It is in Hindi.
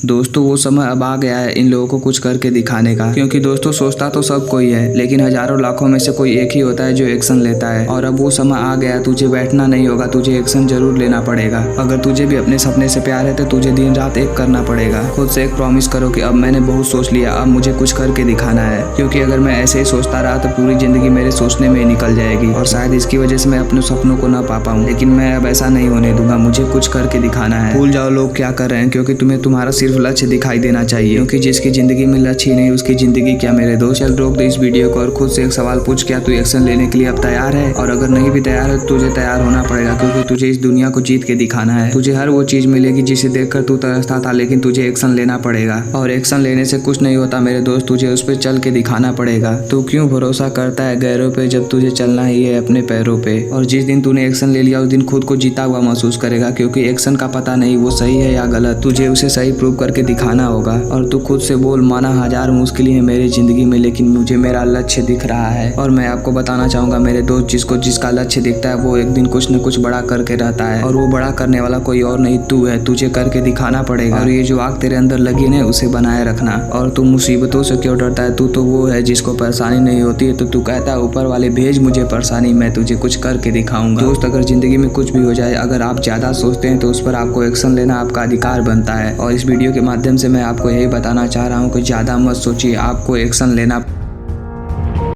दोस्तों वो समय अब आ गया है इन लोगों को कुछ करके दिखाने का, क्योंकि दोस्तों सोचता तो सब कोई है लेकिन हजारों लाखों में से कोई एक ही होता है जो एक्शन लेता है। और अब वो समय आ गया है, तुझे बैठना नहीं होगा, तुझे एक्शन जरूर लेना पड़ेगा। अगर तुझे भी अपने सपने से प्यार है तो तुझे दिन रात एक करना पड़ेगा। खुद से एक प्रॉमिस करो कि अब मैंने बहुत सोच लिया, अब मुझे कुछ करके दिखाना है। क्योंकि अगर मैं ऐसे ही सोचता रहा तो पूरी जिंदगी मेरे सोचने में ही निकल जाएगी और शायद इसकी वजह से मैं अपने सपनों को ना पा पाऊँ। लेकिन मैं अब ऐसा नहीं होने दूंगा, मुझे कुछ करके दिखाना है। भूल जाओ लोग क्या कर रहे हैं, क्योंकि तुम्हें तुम्हारा सिर्फ लक्ष्य दिखाई देना चाहिए। क्योंकि जिसकी जिंदगी में लक्ष्य ही नहीं उसकी जिंदगी क्या मेरे दोस्त। चल रोक दे इस वीडियो को और खुद से एक सवाल पूछ, क्या तू एक्शन लेने के लिए अब तैयार है? और अगर नहीं भी तैयार है तो तुझे तैयार होना पड़ेगा, क्योंकि तुझे इस दुनिया को जीत के दिखाना है। तुझे हर वो चीज मिलेगी जिसे देखकर तू तरसता था, लेकिन तुझे एक्शन लेना पड़ेगा। और एक्शन लेने से कुछ नहीं होता मेरे दोस्त, तुझे उस पर चल के दिखाना पड़ेगा। तू क्यों भरोसा करता है गैरों पे जब तुझे चलना ही है अपने पैरों पे। और जिस दिन तूने एक्शन ले लिया उस दिन खुद को जीता हुआ महसूस करेगा, क्योंकि एक्शन का पता नहीं वो सही है या गलत, तुझे उसे सही प्रूव करके दिखाना होगा। और तू खुद से बोल, माना हजार मुश्किलें हैं मेरी जिंदगी में लेकिन मुझे मेरा लक्ष्य दिख रहा है। और मैं आपको बताना चाहूंगा मेरे दोस्त, जिसको जिसका लक्ष्य दिखता है वो एक दिन कुछ न कुछ बड़ा करके रहता है। और वो बड़ा करने वाला कोई और नहीं तू है, तुझे करके दिखाना पड़ेगा। और ये जो आग तेरे अंदर लगी है उसे बनाए रखना। और तू मुसीबतों से क्यों डरता है? तू तो वो है जिसको परेशानी नहीं होती है, तो तू कहता है ऊपर वाले भेज मुझे परेशानी, मैं तुझे कुछ करके दिखाऊंगा। दोस्त अगर जिंदगी में कुछ भी हो जाए, अगर आप ज्यादा सोचते हैं तो उस पर आपको एक्शन लेना आपका अधिकार बनता है। और इस वीडियो के माध्यम से मैं आपको यही बताना चाह रहा हूँ कि ज्यादा मत सोचिए, आपको एक्शन लेना